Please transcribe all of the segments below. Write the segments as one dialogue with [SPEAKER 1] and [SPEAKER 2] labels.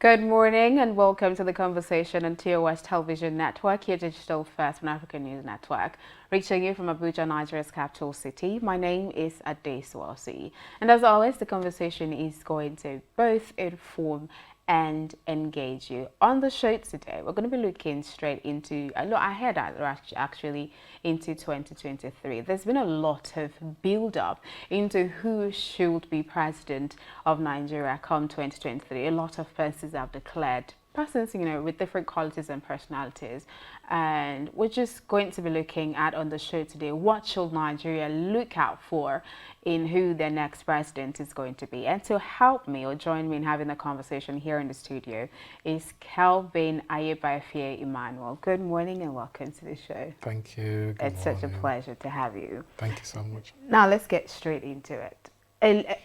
[SPEAKER 1] Good morning and welcome to the conversation on TOSTV Television Network, your digital first African news network. Reaching you from Abuja, Nigeria's capital city. My name is Ade Swasi. And as always, the conversation is going to both inform and engage you. On the show today, we're going to be looking straight into, ahead actually into 2023. There's been a lot of build-up into who should be president of Nigeria come 2023. A lot of persons have declared persons, with different qualities and personalities. And we're just going to be looking at on the show today, what should Nigeria look out for in who their next president is going to be. And to help me or join me in having a conversation here in the studio is Kelvin Ayebafie Emmanuel. Good morning and welcome to the show.
[SPEAKER 2] Thank you. Good
[SPEAKER 1] It's
[SPEAKER 2] morning.
[SPEAKER 1] such a pleasure to have you.
[SPEAKER 2] Thank you so much.
[SPEAKER 1] Now let's get straight into it.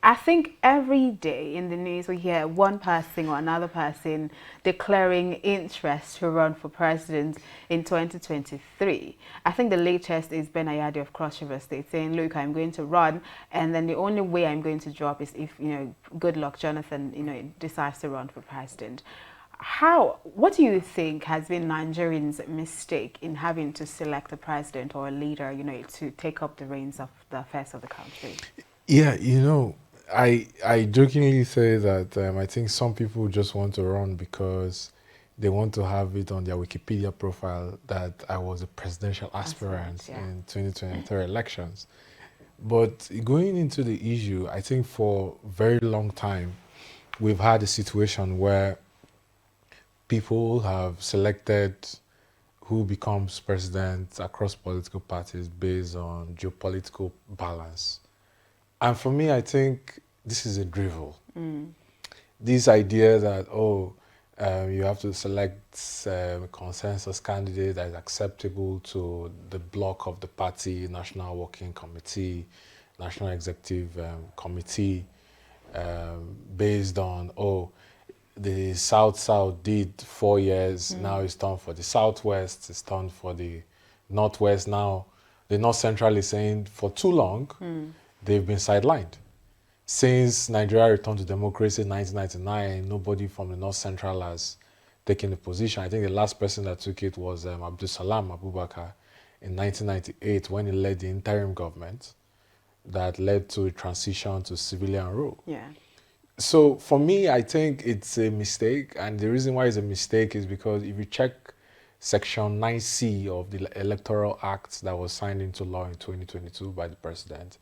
[SPEAKER 1] I think every day in the news we hear one person or another person declaring interest to run for president in 2023. I think the latest is Ben Ayade of Cross River State saying, look, I'm going to run, and then the only way I'm going to drop is if, Goodluck Jonathan, decides to run for president. What do you think has been Nigerians' mistake in having to select a president or a leader, to take up the reins of the affairs of the country?
[SPEAKER 2] Yeah, I jokingly say that I think some people just want to run because they want to have it on their Wikipedia profile that I was a presidential aspirant in 2023 elections. But going into the issue, I think for a very long time, we've had a situation where people have selected who becomes president across political parties based on geopolitical balance. And for me, I think this is a drivel. This idea that, you have to select a consensus candidate that is acceptable to the bloc of the party, National Working Committee, National Executive Committee, based on, the South did 4 years, now it's time for the Southwest, it's time for the Northwest. Now, the North Central is saying for too long, they've been sidelined. Since Nigeria returned to democracy in 1999, nobody from the North Central has taken a position. I think the last person that took it was Abdul Salam Abubakar in 1998 when he led the interim government that led to a transition to civilian rule.
[SPEAKER 1] Yeah.
[SPEAKER 2] So for me, I think it's a mistake. And the reason why it's a mistake is because if you check Section 9C of the Electoral Act that was signed into law in 2022 by the president,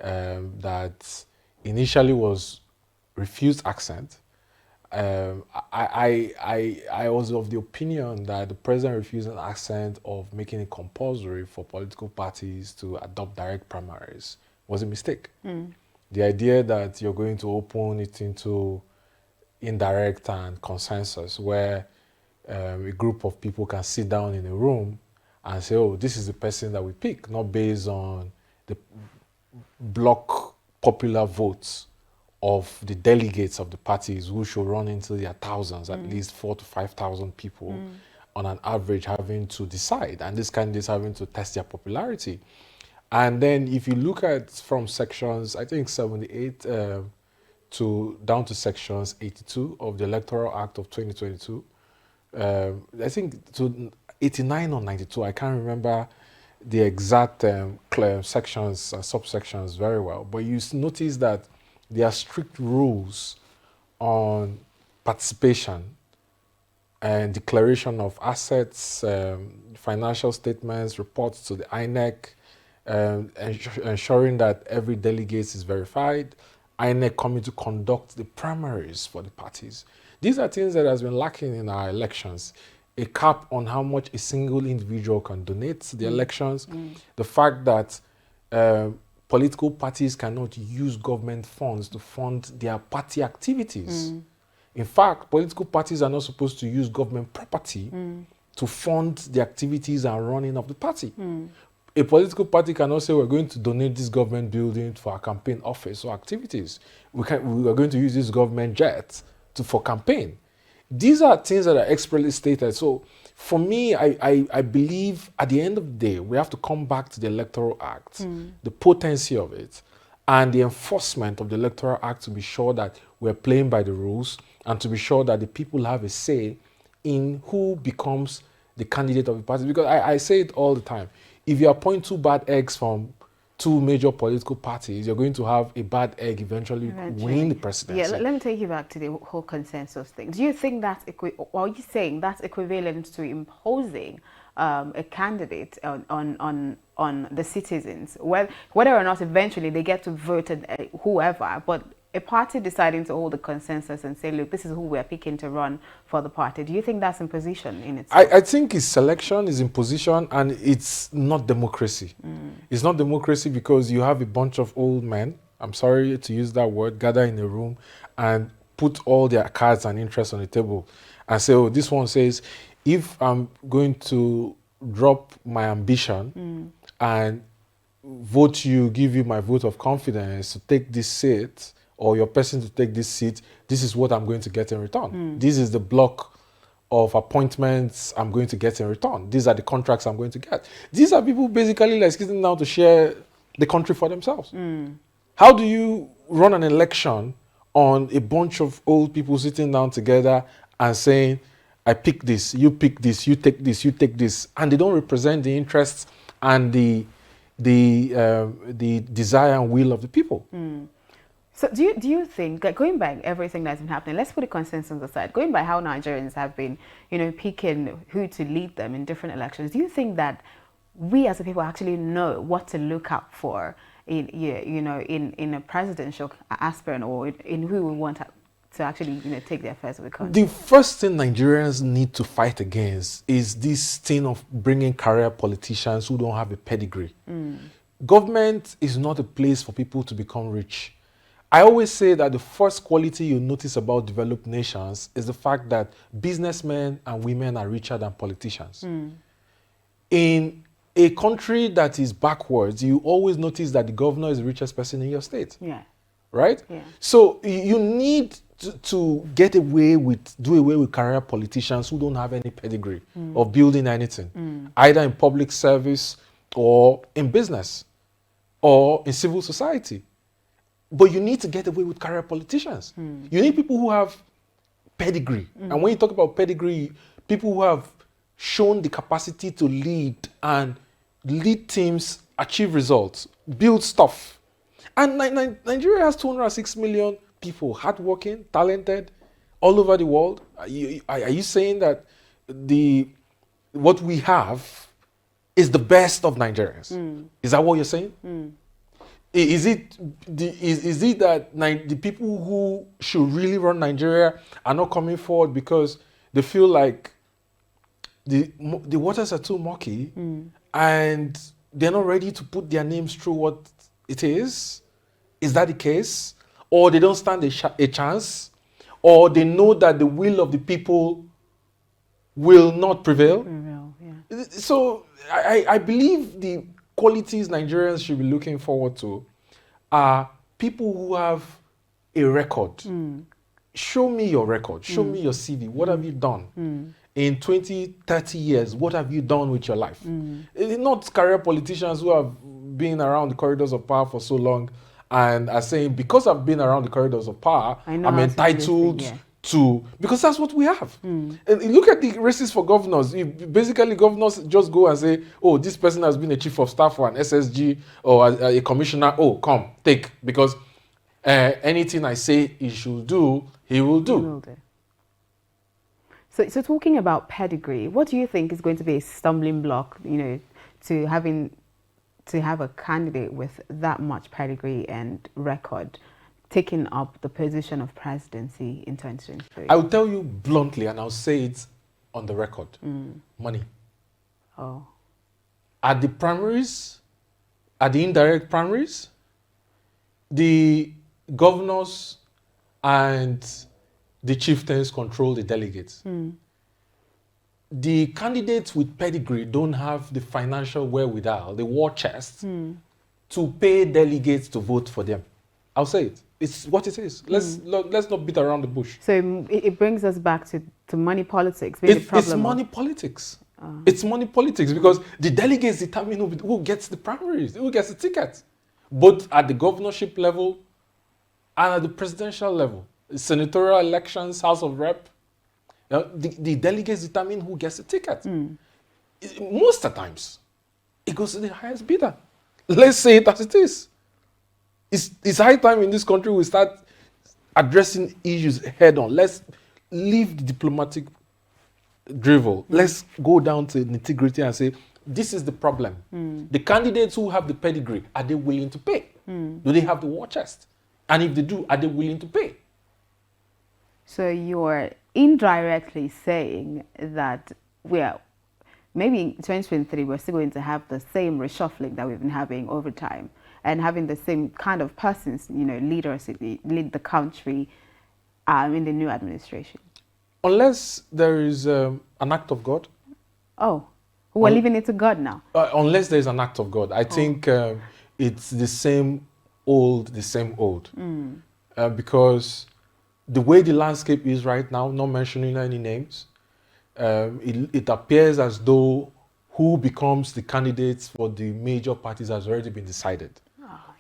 [SPEAKER 2] that initially was refused accent. I was of the opinion that the president refusing accent of making it compulsory for political parties to adopt direct primaries was a mistake. The idea that you're going to open it into indirect and consensus where a group of people can sit down in a room and say, this is the person that we pick, not based on the block popular votes of the delegates of the parties who should run into their thousands, at least 4,000 to 5,000 people on an average having to decide, and these candidates having to test their popularity. And then if you look at from sections, I think 78 down to sections 82 of the Electoral Act of 2022, I think to 89 or 92, I can't remember the exact sections and subsections very well, but you notice that there are strict rules on participation and declaration of assets, financial statements, reports to the INEC, ensuring that every delegate is verified, INEC coming to conduct the primaries for the parties. These are things that has been lacking in our elections. A cap on how much a single individual can donate to the elections. The fact that political parties cannot use government funds to fund their party activities. In fact, political parties are not supposed to use government property to fund the activities and running of the party. A political party cannot say we're going to donate this government building for our campaign office or activities. We are going to use this government jet for campaign. These are things that are expressly stated. So for me, I believe at the end of the day, we have to come back to the Electoral Act, the potency of it, and the enforcement of the Electoral Act to be sure that we're playing by the rules and to be sure that the people have a say in who becomes the candidate of the party. Because I say it all the time. If you appoint two bad eggs from two major political parties, you're going to have a bad egg eventually win the presidency.
[SPEAKER 1] Yeah, let me take you back to the whole consensus thing. Do you think that's or are you saying that's equivalent to imposing a candidate on the citizens, whether or not eventually they get to vote whoever, but a party deciding to hold a consensus and say, look, this is who we're picking to run for the party? Do you think that's imposition in itself?
[SPEAKER 2] I think it's selection, is imposition, and it's not democracy. It's not democracy because you have a bunch of old men, I'm sorry to use that word, gather in a room and put all their cards and interests on the table and say, oh, this one says, if I'm going to drop my ambition and vote you, give you my vote of confidence to take this seat, or your person to take this seat, this is what I'm going to get in return. This is the block of appointments I'm going to get in return. These are the contracts I'm going to get. These are people basically like sitting down to share the country for themselves. How do you run an election on a bunch of old people sitting down together and saying, I pick this, you pick this, you take this, you take this, and they don't represent the interests and the desire and will of the people?
[SPEAKER 1] So do you think, like, going by everything that's been happening, let's put the consensus aside, going by how Nigerians have been, picking who to lead them in different elections, do you think that we as a people actually know what to look out for in a presidential aspirant, or in who we want to actually take the affairs of the country?
[SPEAKER 2] The first thing Nigerians need to fight against is this thing of bringing career politicians who don't have a pedigree. Government is not a place for people to become rich. I always say that the first quality you notice about developed nations is the fact that businessmen and women are richer than politicians. In a country that is backwards, you always notice that the governor is the richest person in your state. Yeah. Right? Yeah. So you need to do away with career politicians who don't have any pedigree of building anything, either in public service or in business or in civil society. But you need to get away with career politicians. You need people who have pedigree. And when you talk about pedigree, people who have shown the capacity to lead and lead teams, achieve results, build stuff. And Nigeria has 206 million people, hardworking, talented, all over the world. Are you saying that what we have is the best of Nigerians? Is that what you're saying? Is it that the people who should really run Nigeria are not coming forward because they feel like the waters are too murky and they're not ready to put their names through what it is? Is that the case? Or they don't stand a chance? Or they know that the will of the people will not prevail? Yeah. So I believe the qualities Nigerians should be looking forward to are people who have a record. Show me your record. Show me your CV. What have you done? In 20, 30 years, what have you done with your life? Not career politicians who have been around the corridors of power for so long and are saying, because I've been around the corridors of power, I'm entitled to, because that's what we have. And look at the races for governors. Basically, governors just go and say, oh, this person has been a chief of staff for an SSG or a commissioner. Oh, come, take, because anything I say he should do, he will do.
[SPEAKER 1] So talking about pedigree, what do you think is going to be a stumbling block, to have a candidate with that much pedigree and record taking up the position of presidency in 2023?
[SPEAKER 2] I will tell you bluntly, and I'll say it on the record. Money.
[SPEAKER 1] Oh.
[SPEAKER 2] At the primaries, at the indirect primaries, the governors and the chieftains control the delegates. The candidates with pedigree don't have the financial wherewithal, the war chest, to pay delegates to vote for them. I'll say it. It's what it is. Let's not beat around the bush.
[SPEAKER 1] So it brings us back to money politics. It's
[SPEAKER 2] money politics. It's money politics because the delegates determine who gets the primaries, who gets the ticket, both at the governorship level and at the presidential level. senatorial elections, House of Rep, the delegates determine who gets the ticket. Most of the times, it goes to the highest bidder. Let's say it as it is. It's high time in this country we start addressing issues head on. Let's leave the diplomatic drivel. Let's go down to nitty-gritty and say, this is the problem. The candidates who have the pedigree, are they willing to pay? Do they have the war chest? And if they do, are they willing to pay?
[SPEAKER 1] So you're indirectly saying that maybe in 2023 we're still going to have the same reshuffling that we've been having over time, and having the same kind of persons, leaders lead the country in the new administration. Unless
[SPEAKER 2] there is an act of God.
[SPEAKER 1] Oh, we're leaving it to God now.
[SPEAKER 2] Unless there is an act of God. I think it's the same old. Because the way the landscape is right now, not mentioning any names, it appears as though who becomes the candidates for the major parties has already been decided.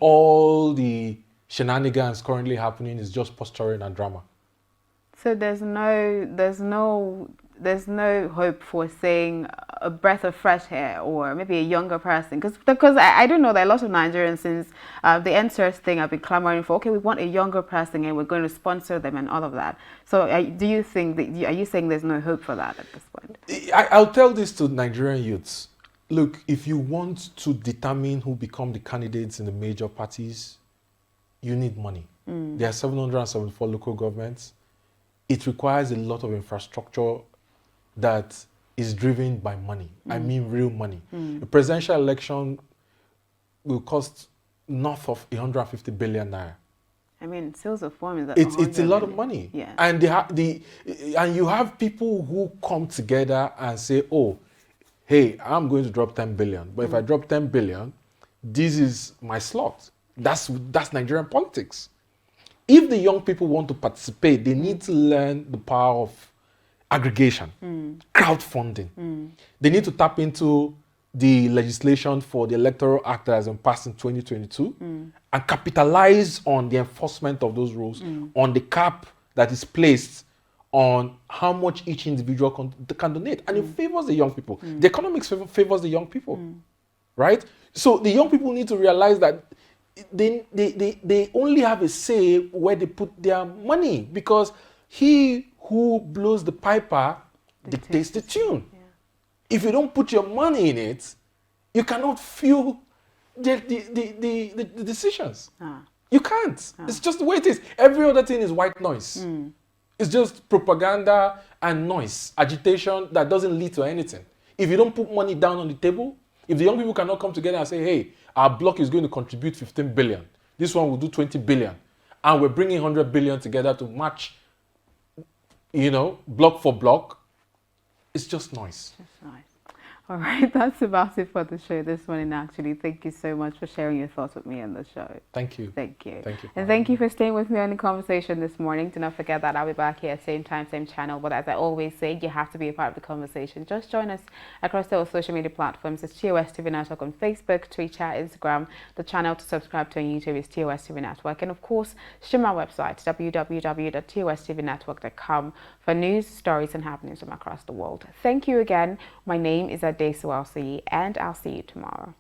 [SPEAKER 2] All the shenanigans currently happening is just posturing and drama.
[SPEAKER 1] So there's no hope for saying a breath of fresh air or maybe a younger person, because I don't know that a lot of Nigerians, since the NSERS thing, have been clamoring for, okay, we want a younger person and we're going to sponsor them and all of that. So do you think that, are you saying there's no hope for that at this point?
[SPEAKER 2] I'll tell this to Nigerian youths. Look, if you want to determine who become the candidates in the major parties, you need money. There are 774 local governments. It requires a lot of infrastructure that is driven by money. I mean real money. A presidential election will cost north of 150 billion naira.
[SPEAKER 1] I mean, sales of form is
[SPEAKER 2] it's a lot of money.
[SPEAKER 1] Yeah.
[SPEAKER 2] And and you have people who come together and say, oh, hey, I'm going to drop 10 billion. But if I drop 10 billion, this is my slot. That's Nigerian politics. If the young people want to participate, they need to learn the power of aggregation, crowdfunding. They need to tap into the legislation for the Electoral Act that has been passed in 2022 and capitalize on the enforcement of those rules, on the cap that is placed on how much each individual can donate. And it favors the young people. The economics favors the young people, right? So the young people need to realize that they only have a say where they put their money, because he who blows the piper dictates the tune. Yeah. If you don't put your money in it, you cannot fuel the decisions. You can't. It's just the way it is. Every other thing is white noise. It's just propaganda and noise, agitation that doesn't lead to anything. If you don't put money down on the table, if the young people cannot come together and say, hey, our block is going to contribute 15 billion, this one will do 20 billion, and we're bringing 100 billion together to match, block for block, it's just noise.
[SPEAKER 1] Just noise. All right, that's about it for the show this morning, actually. Thank you so much for sharing your thoughts with me on the show.
[SPEAKER 2] Thank you.
[SPEAKER 1] Thank you.
[SPEAKER 2] Thank you.
[SPEAKER 1] And thank you for staying with me on the conversation this morning. Do not forget that I'll be back here, same time, same channel. But as I always say, you have to be a part of the conversation. Just join us across our social media platforms. It's TOSTV Network on Facebook, Twitter, Instagram. The channel to subscribe to on YouTube is TOSTV Network. And of course, stream our website, www.tostvnetwork.com, for news, stories, and happenings from across the world. Thank you again. My name is Adeswalsi, and I'll see you tomorrow.